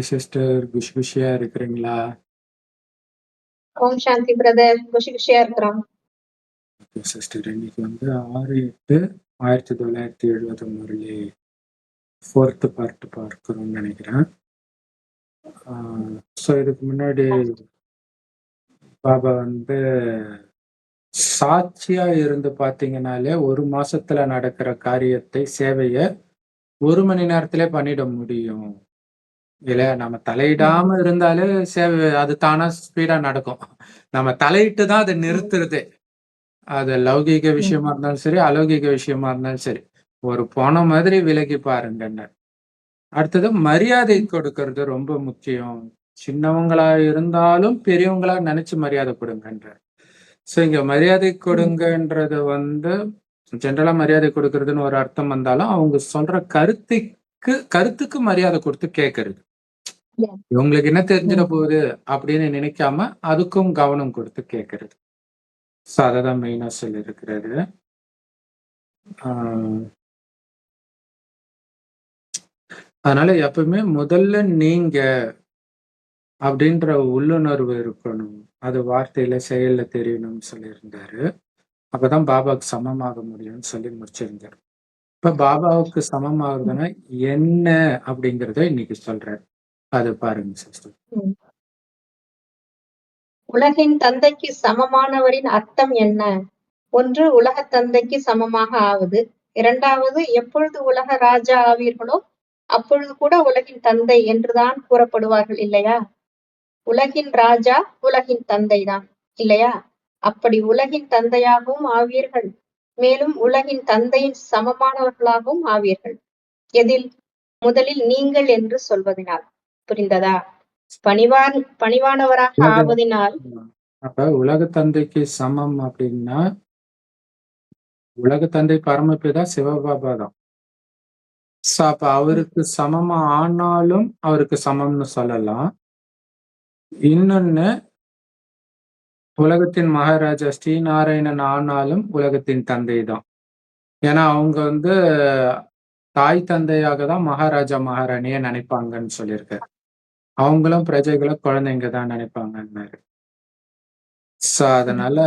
Sister குஷி குஷியா இருக்கிறீங்களா? ஓம் சாந்தி brother. குஷி குஷியா இருக்கிறோம். சிஸ்டர் இன்னைக்கு 6/8/1971 4th பார்ட் பார்க்கிறோம்னு நினைக்கிறேன். ஸோ இதுக்கு முன்னாடி பாபா சாட்சியா இருந்து பார்த்தீங்கன்னாலே 1 மாசத்துல நடக்கிற காரியத்தை சேவைய 1 மணி நேரத்திலே பண்ணிட முடியும் இல்லையா? நம்ம தலையிடாம இருந்தாலே சேவை அது தானா ஸ்பீடா நடக்கும். நம்ம தலையிட்டு தான் அதை நிறுத்துறதே. அது லௌகீக விஷயமா இருந்தாலும் சரி, அலௌகிக விஷயமா இருந்தாலும் சரி. ஒரு போன மாதிரி விலகி பாருங்கன்னு. அடுத்தது மரியாதை கொடுக்கறது ரொம்ப முக்கியம். சின்னவங்களா இருந்தாலும் பெரியவங்களா நினைச்சு மரியாதை கொடுங்கன்ற. ஸோ இங்க மரியாதை கொடுங்கன்றது ஜென்ரலா மரியாதை கொடுக்கறதுன்னு ஒரு அர்த்தம் வந்தாலும் அவங்க சொல்ற கருத்துக்கு மரியாதை கொடுத்து கேட்கறது. இவங்களுக்கு என்ன தெரிஞ்சிட போகுது அப்படின்னு நினைக்காம அதுக்கும் கவனம் கொடுத்து கேட்கறது. ஸோ அததான் மெயினா சொல்லி இருக்கிறாரு. அதனால எப்பவுமே முதல்ல நீங்க அப்படின்ற உள்ளுணர்வு இருக்கணும். அது வார்த்தையில செயல்ல தெரியணும்னு சொல்லியிருந்தாரு. அப்பதான் பாபாவுக்கு சமமாக முடியும்னு சொல்லி முடிச்சிருந்தாரு. இப்ப பாபாவுக்கு சமமாகுதுன்னா என்ன அப்படிங்கறத இன்னைக்கு சொல்றாரு. அது பாருங்க சிஸ்டர். உலகின் தந்தைக்கு சமமானவரின் அர்த்தம் என்ன? 1, உலக தந்தைக்கு சமமாக ஆவது. 2வது, எப்பொழுது உலக ராஜா ஆவீர்களோ அப்பொழுது கூட உலகின் தந்தை என்றுதான் கூறப்படுவார்கள் இல்லையா? உலகின் ராஜா உலகின் தந்தை தான் இல்லையா? அப்படி உலகின் தந்தையாகவும் ஆவீர்கள். மேலும் உலகின் தந்தையின் சமமானவர்களாகவும் ஆவீர்கள். எதில்? முதலில் நீங்கள் என்று சொல்வதனால். புரிந்ததா? பணிவானவராக ஆவதினால். அப்ப உலக தந்தைக்கு சமம் அப்படின்னா உலக தந்தை பரமபிதா சிவபாபா தான். அப்ப அவருக்கு சமமா ஆனாலும் அவருக்கு சமம்னு சொல்லலாம். இன்னொன்னு, உலகத்தின் மகாராஜா ஸ்ரீநாராயணன் ஆனாலும் உலகத்தின் தந்தை தான். ஏன்னா அவங்க தாய் தந்தையாக தான் மகாராஜா மகாராணிய நினைப்பாங்கன்னு சொல்லியிருக்காரு. அவங்களும் பிரஜைகளை குழந்தைங்க தான் நினைப்பாங்கன்னாரு. அதனால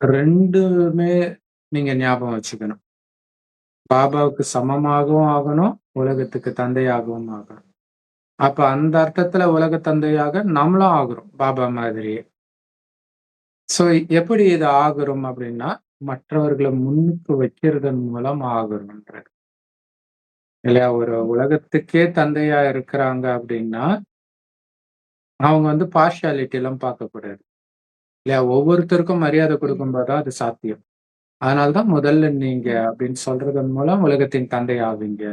2மே நீங்க ஞாபகம் வச்சுக்கணும். பாபாவுக்கு சமமாகவும் ஆகணும், உலகத்துக்கு தந்தையாகவும் ஆகணும். அப்ப அந்த அர்த்தத்துல உலக தந்தையாக நம்மளும் ஆகுறோம் பாபா மாதிரியே. சோ எப்படி இது ஆகுறோம் அப்படின்னா மற்றவர்களை முன்னுக்கு வைக்கிறதன் மூலம் ஆகுறோம்ன்ற இல்லையா? ஒரு உலகத்துக்கே தந்தையா இருக்கிறாங்க அப்படின்னா அவங்க பார்ஷியாலிட்டி எல்லாம் பார்க்கக்கூடாது இல்லையா? ஒவ்வொருத்தருக்கும் மரியாதை கொடுக்கும்போதுதான் அது சாத்தியம். அதனால்தான் முதல்ல நீங்க அப்படின்னு சொல்றதன் மூலம் உலகத்தின் தந்தை ஆவீங்க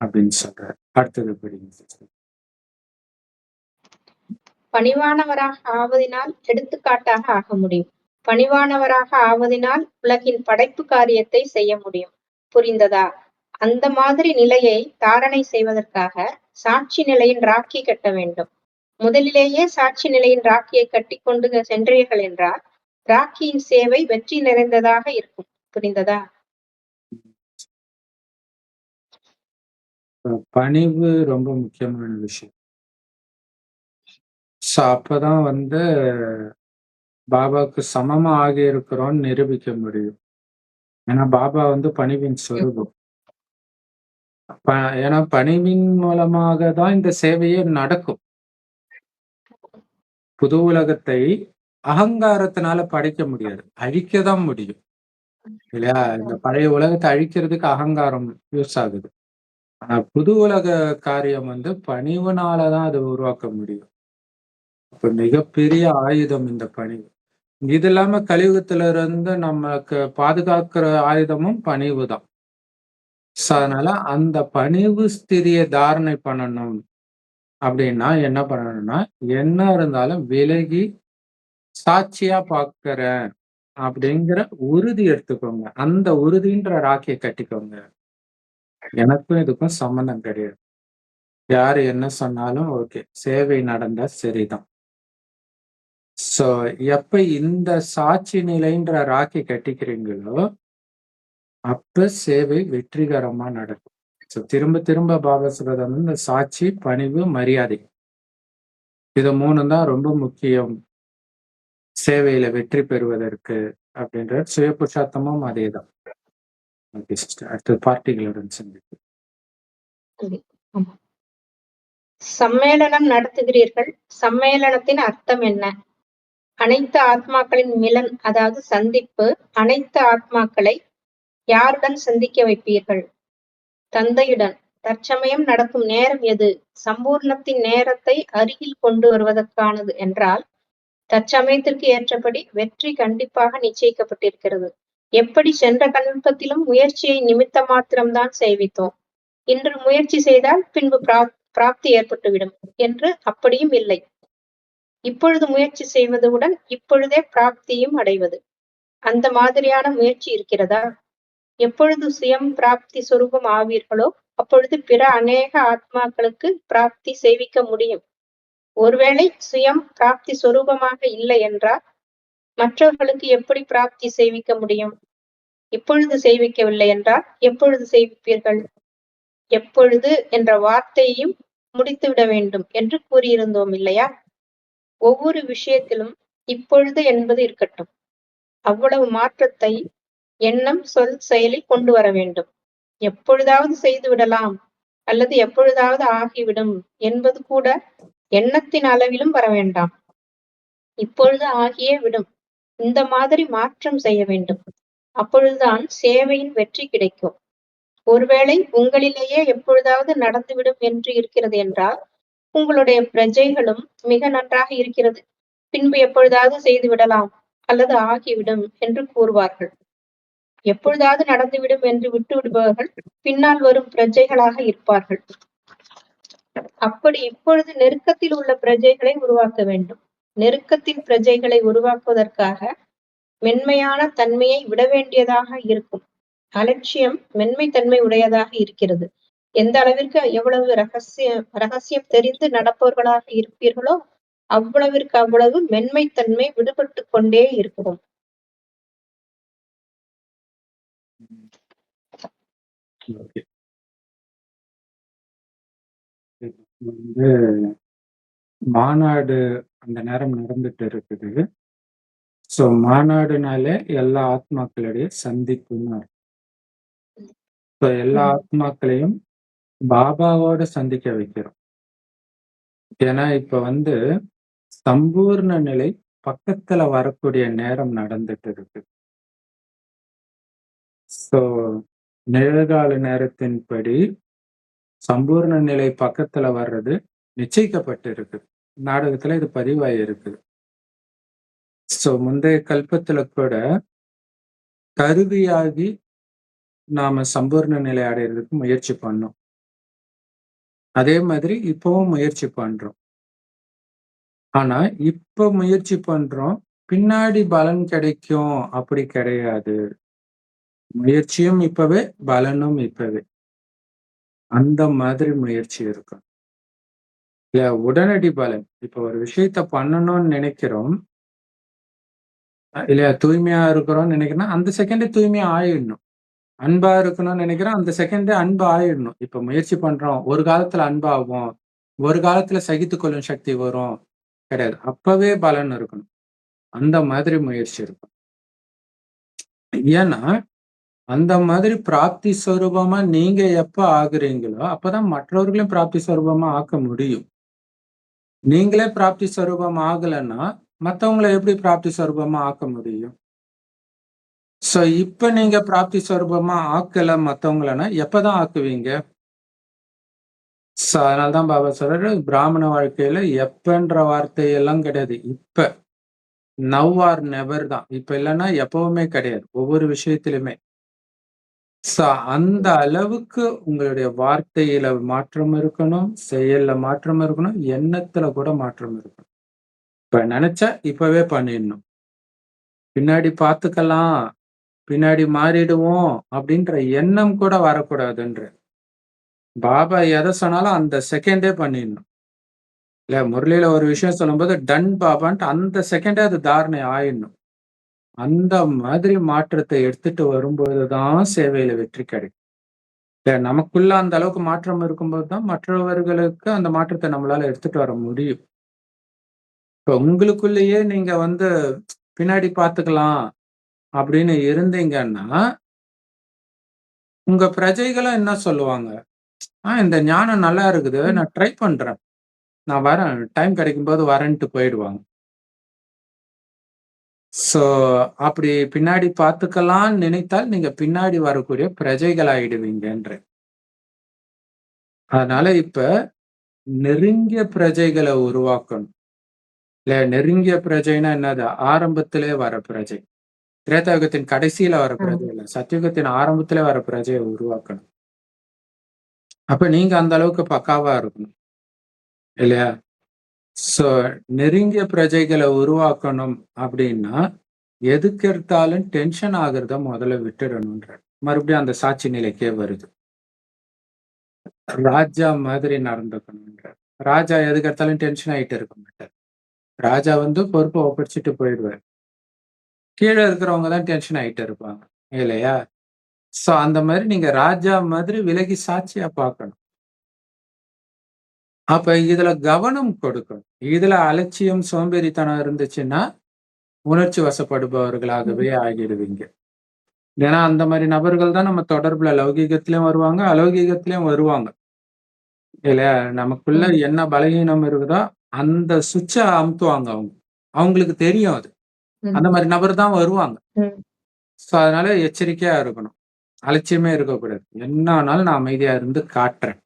அப்படின்னு சொல்ற. அடுத்தது படிங்க. பணிவானவராக ஆவதினால் எடுத்துக்காட்டாக ஆக முடியும். பணிவானவராக ஆவதினால் உலகின் படைப்பு காரியத்தை செய்ய முடியும். புரிந்ததா? அந்த மாதிரி நிலையை தாரணை செய்வதற்காக சாட்சி நிலையின் ராக்கி கட்ட வேண்டும். முதலிலேயே சாட்சி நிலையின் ராக்கியை கட்டி கொண்டு சென்றீர்கள் என்றால் ராக்கியின் சேவை வெற்றி நிறைந்ததாக இருக்கும். புரிந்ததா? பணிவு ரொம்ப முக்கியமான விஷயம். அப்பதான் பாபாவுக்கு சமமா ஆகி இருக்கிறோம்னு நிரூபிக்க முடியும். ஏன்னா பாபா பணிவின் சொரூபம். ஏன்னா பணிவின் மூலமாக தான் இந்த சேவையே நடக்கும். புது உலகத்தை அகங்காரத்தினால படைக்க முடியாது, அழிக்கதான் முடியும் இல்லையா? இந்த பழைய உலகத்தை அழிக்கிறதுக்கு அகங்காரம் யூஸ் ஆகுது. ஆனா புது உலக காரியம் பணிவுனாலதான் அதை உருவாக்க முடியும். அப்ப மிகப்பெரிய ஆயுதம் இந்த பணிவு. இது இல்லாம கலியுகத்துல இருந்து நமக்கு பாதுகாக்கிற ஆயுதமும் பணிவு தான். அதனால அந்த பணிவு ஸ்திதியை தாரணை பண்ணணும் அப்படின்னா என்ன பண்ணணும்னா, என்ன இருந்தாலும் விலகி சாட்சியா பார்க்கிறேன் அப்படிங்கிற உறுதி எடுத்துக்கோங்க. அந்த உறுதின்ற ராக்கியை கட்டிக்கோங்க. எனக்கும் இதுக்கும் சம்பந்தம் கிடையாது. யாரு என்ன சொன்னாலும் ஓகே, சேவை நடந்தா சரிதான். எப்ப இந்த சாட்சி நிலைன்ற ராக்கி கட்டிக்கிறீங்களோ அப்ப சேவை வெற்றிகரமா நடக்கும். ஸோ திரும்ப திரும்ப பாபா சொல்றது வந்து இந்த சாட்சி, பணிவு, மரியாதை. இது 3 தான் ரொம்ப முக்கியம் சேவையில வெற்றி பெறுவதற்கு அப்படின்ற சுய புருஷார்த்தமும் அதேதான். Okay sister. அடுத்தது பார்ட்டிகளுடன் சந்திப்பு. ஆமா. சம்மேளனம் நடத்துகிறீர்கள். சம்மேளனத்தின் அர்த்தம் என்ன? அனைத்து ஆத்மாக்களின் மிலன், அதாவது சந்திப்பு. அனைத்து ஆத்மாக்களை யாருடன் சந்திக்க வைப்பீர்கள்? தந்தையுடன். தற்சமயம் நடக்கும் நேரம் எது? சம்பூர்ணத்தின் நேரத்தை அருகில் கொண்டு வருவதற்கானது என்றால், தற்சமயத்திற்கு ஏற்றபடி வெற்றி கண்டிப்பாக நிச்சயிக்கப்பட்டிருக்கிறது. எப்படி சென்ற கல்பத்திலும் முயற்சியை நிமித்த மாத்திரம்தான் செய்வித்தோம். இன்று முயற்சி செய்தால் பின்பு பிராப்தி ஏற்பட்டுவிடும் என்று அப்படியும் இல்லை. இப்பொழுது முயற்சி செய்வதுடன் இப்பொழுதே பிராப்தியும் அடைவது. அந்த மாதிரியான முயற்சி இருக்கிறதா? எப்பொழுது சுயம் பிராப்தி சொரூபம் ஆவீர்களோ அப்பொழுது பிற அநேக ஆத்மாக்களுக்கு பிராப்தி செய்விக்க முடியும். ஒருவேளை சுயம் பிராப்தி சொரூபமாக இல்லை என்றால் மற்றவர்களுக்கு எப்படி பிராப்தி செய்விக்க முடியும்? இப்பொழுது செய்விக்கவில்லை என்றால் எப்பொழுது செய்விப்பீர்கள்? எப்பொழுது என்ற வார்த்தையையும் முடித்துவிட வேண்டும் என்று கூறியிருந்தோம் இல்லையா? ஒவ்வொரு விஷயத்திலும் இப்பொழுது என்பது இருக்கட்டும். அவ்வளவு மாற்றத்தை எண்ணம், சொல், செயலில் கொண்டு வர வேண்டும். எப்பொழுதாவது செய்து விடலாம் அல்லது எப்பொழுதாவது ஆகிவிடும் என்பது கூட எண்ணத்தின் அளவிலும் வர வேண்டாம். இப்பொழுது ஆகியே விடும். இந்த மாதிரி மாற்றம் செய்ய வேண்டும். அப்பொழுதுதான் சேவையின் வெற்றி கிடைக்கும். ஒருவேளை உங்களிலேயே எப்பொழுதாவது நடந்துவிடும் என்று இருக்கிறது என்றால், உங்களுடைய பிரஜைகளும் மிக நன்றாக இருக்கிறது, பின்பு எப்பொழுதாவது செய்து விடலாம் அல்லது ஆகிவிடும் என்று கூறுவார்கள். எப்பொழுதாவது நடந்துவிடும் என்று விட்டு விடுபவர்கள் பின்னால் வரும் பிரஜைகளாக இருப்பார்கள். அப்படி இப்பொழுது நெருக்கத்தில் உள்ள பிரஜைகளை உருவாக்க வேண்டும். நெருக்கத்தில் பிரஜைகளை உருவாக்குவதற்காக மென்மையான தன்மையை விட வேண்டியதாக இருக்கும். அலட்சியம் மென்மை தன்மை உடையதாக இருக்கிறது. எந்த அளவிற்கு எவ்வளவு ரகசியம் தெரிந்து நடப்பவர்களாக இருப்பீர்களோ அவ்வளவிற்கு அவ்வளவு மென்மைத்தன்மை விடுபட்டு கொண்டே இருக்கும். வந்து மாநாடு அந்த நேரம் நடந்துட்டு இருக்குது. ஸோ மாநாடுனாலே எல்லா ஆத்மாக்களுடைய சந்திப்புன்னு ஸோ எல்லா ஆத்மாக்களையும் பாபாவோட சந்திக்க வைக்கிறோம். ஏன்னா இப்ப வந்து சம்பூர்ண நிலை பக்கத்துல வரக்கூடிய நேரம் நடந்துட்டு இருக்கு. ஸோ நிகழ்கால நேரத்தின்படி சம்பூர்ண நிலை பக்கத்துல வர்றது நிச்சயிக்கப்பட்டு இருக்கு. நாடகத்துல இது பதிவாகி இருக்குது. ஸோ முந்தைய கல்பத்துல கூட கருவியாகி நாம சம்பூர்ண நிலை அடையிறதுக்கு முயற்சி பண்ணோம். அதே மாதிரி இப்பவும் முயற்சி பண்றோம். ஆனா இப்ப முயற்சி பண்றோம், பின்னாடி பலன் கிடைக்கும் அப்படி கிடையாது. முயற்சியும் இப்பவே, பலனும் இப்பவே. அந்த மாதிரி முயற்சி இருக்கும். இல்ல உடனடி பலன். இப்ப ஒரு விஷயத்த பண்ணணும்னு நினைக்கிறோம் இல்லையா, தூய்மையா இருக்கிறோம்னு நினைக்கிறோம், அந்த செகண்டே தூய்மையா ஆயிடணும். அன்பா இருக்கணும்னு நினைக்கிறோம், அந்த செகண்டே அன்பு ஆயிடணும். இப்ப முயற்சி பண்றோம், ஒரு காலத்துல அன்பாகும், ஒரு காலத்துல சகித்து கொள்ளும் சக்தி வரும் கிடையாது. அப்பவே பலன் இருக்கணும். அந்த மாதிரி முயற்சி இருக்கும். ஏன்னா அந்த மாதிரி பிராப்தி ஸ்வரூபமா நீங்க எப்ப ஆகுறீங்களோ அப்பதான் மற்றவர்களையும் பிராப்தி ஸ்வரூபமா ஆக்க முடியும். நீங்களே பிராப்தி ஸ்வரூபம் ஆகலைன்னா மற்றவங்களை எப்படி பிராப்தி ஸ்வரூபமா ஆக்க முடியும்? சோ இப்ப நீங்க பிராப்தி ஸ்வரூபமா ஆக்கல மத்தவங்களன்னா எப்பதான் ஆக்குவீங்க? சோ அதனால்தான் பாபா சொல்றாரு, பிராமண வாழ்க்கையில எப்பன்ற வார்த்தையெல்லாம் கிடையாது. இப்ப நவ் ஆர் நெவர் தான். இப்ப இல்லைன்னா எப்பவுமே கிடையாது. ஒவ்வொரு விஷயத்திலுமே அந்த அளவுக்கு உங்களுடைய வார்த்தையில மாற்றம் இருக்கணும், செயல்ல மாற்றம் இருக்கணும், எண்ணத்துல கூட மாற்றம் இருக்கணும். இப்ப நினைச்சா இப்பவே பண்ணிடணும். பின்னாடி பார்த்துக்கலாம், பின்னாடி மாறிடுவோம் அப்படின்ற எண்ணம் கூட வரக்கூடாதுன்ற. பாபா எதை சொன்னாலும் அந்த செகண்டே பண்ணிடணும். இல்ல முரளியில ஒரு விஷயம் சொல்லும்போது டன் பாபான்ட்டு அந்த செகண்டே அது தாரணை ஆயிடணும். அந்த மாதிரி மாற்றத்தை எடுத்துட்டு வரும்போதுதான் சேவையில வெற்றி கிடைக்கும். இல்ல நமக்குள்ள அந்த அளவுக்கு மாற்றம் இருக்கும்போது தான் மற்றவர்களுக்கு அந்த மாற்றத்த நம்மளால எடுத்துட்டு வர முடியும். இப்ப உங்களுக்குள்ளேயே நீங்க வந்து பின்னாடி பார்த்துக்கலாம் அப்படின்னு இருந்தீங்கன்னா, உங்க பிரஜைகளும் என்ன சொல்லுவாங்க? இந்த ஞானம் நல்லா இருக்குது. ம். நான் ட்ரை பண்றேன். நான் வரேன். டைம் கிடைக்கும்போது வரேன்ட்டு போயிடுவாங்க. ஸோ அப்படி பின்னாடி பார்த்துக்கலான்னு நினைத்தால், நீங்க பின்னாடி வரக்கூடிய பிரஜைகள் ஆயிடுவீங்கன்றேன். அதனால இப்ப நெருங்கிய பிரஜைகள உருவாக்கணும். இல்ல நெருங்கிய பிரஜைன்னா என்னது? ஆரம்பத்திலே வர பிரஜை. திரேதாயுகத்தின் கடைசியில வர ஆ. பிரஜை இல்ல. சத்தியுகத்தின் ஆரம்பத்திலே வர பிரஜைய உருவாக்கணும். அப்ப நீங்க அந்த அளவுக்கு பக்காவா இருக்கணும். இல்லையா? ஸோ நெருங்கிய பிரஜைகள உருவாக்கணும் அப்படின்னா, எதுக்கெடுத்தாலும் டென்ஷன் ஆகுறத முதல்ல விட்டுடணும்ன்றார். மறுபடியும் அந்த சாட்சி நிலைக்கே வருது. ராஜா மாதிரி நடந்துக்கணும்ன்றார். ராஜா எதுக்கெடுத்தாலும் டென்ஷன் ஆயிட்டு இருக்க மாட்டார். ராஜா வந்து பொறுப்ப ஒப்படைச்சுட்டு போயிடுவாரு. கீழ இருக்கிறவங்க தான் டென்ஷன் ஆயிட்டு இருப்பாங்க. இல்லையா? ஸோ அந்த மாரி நீங்க ராஜா மாதிரி விலகி சாட்சியா பார்க்கணும். அப்ப இதுல கவனம் கொடுக்கணும். இதுல அலட்சியம், சோம்பேறித்தனம் இருந்துச்சுன்னா, உணர்ச்சி வசப்படுபவர்களாகவே ம். ஆகிடுவீங்க. ஏன்னா, அந்த மாரி நபர்கள் தான் நம்ம தொடர்புல லௌகீகத்திலயும் வருவாங்க, அலௌகீகத்திலயும் வருவாங்க. இல்லையா? நமக்குள்ள ம். என்ன பலகீனம் இருக்குதோ, அந்த சுவிட்ச அமுத்துவாங்க அவங்க. அவங்களுக்கு தெரியும் அது. ம். அந்த மாரி நபர் தான் வருவாங்க. ம். ஸோ அதனால எச்சரிக்கையா இருக்கணும். அலட்சியமே இருக்கக்கூடாது. என்ன ஆனாலும் நான் அமைதியா இருந்து காட்டுறேன்.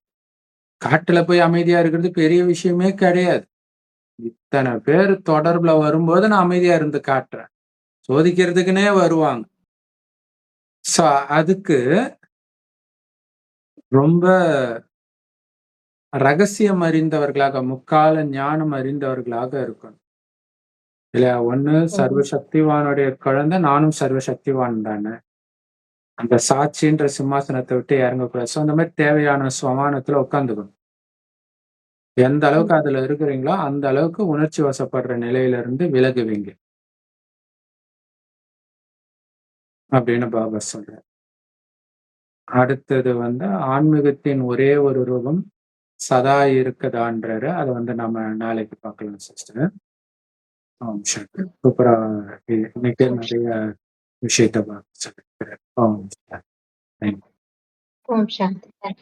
காட்டுல போய் அமைதியா இருக்கிறது பெரிய விஷயமே கிடையாது. இத்தன பேரு தொடர்புல வரும்போது நான் அமைதியா இருந்து காட்டுறேன். சோதிக்கிறதுக்குன்னே வருவாங்க. ஸோ அதுக்கு ரொம்ப ரகசியம் அறிந்தவர்களாக, முக்கால ஞானம் அறிந்தவர்களாக இருக்கணும். இல்லையா? ஒண்ணு ம். சர்வசக்திவானுடைய குழந்தை, நானும் சர்வசக்திவான் தானே. அந்த சாட்சின்ற சிம்மாசனத்த விட்டு இறங்கக்கூடாது. ஸோ அந்த மாரி தேவையான ஸ்வமானத்துல உட்காந்துக்கணும். எந்த அளவுக்கு ம். அதுல இருக்கிறீங்களோ, அந்த அளவுக்கு உணர்ச்சி வசப்படுற நிலையில இருந்து விலகுவீங்க. அப்படின்னு பாபா சொல்றார். அடுத்தது வந்து ஆன்மீகத்தின் ஒரே ஒரு ரூபம் சதா இருக்குதான்றாரு. அத வந்து நம்ம நாளைக்கு பார்க்கலாம் சிஸ்டர். ஓம் சாந்தி. ம். சூப்பரா இன்னைக்கே ஓம் நிறைய விஷயத்த சொல்லியிருக்கிறார். ஓம் சாந்தி. Thank you. ஓம் சாந்தி. Thank you.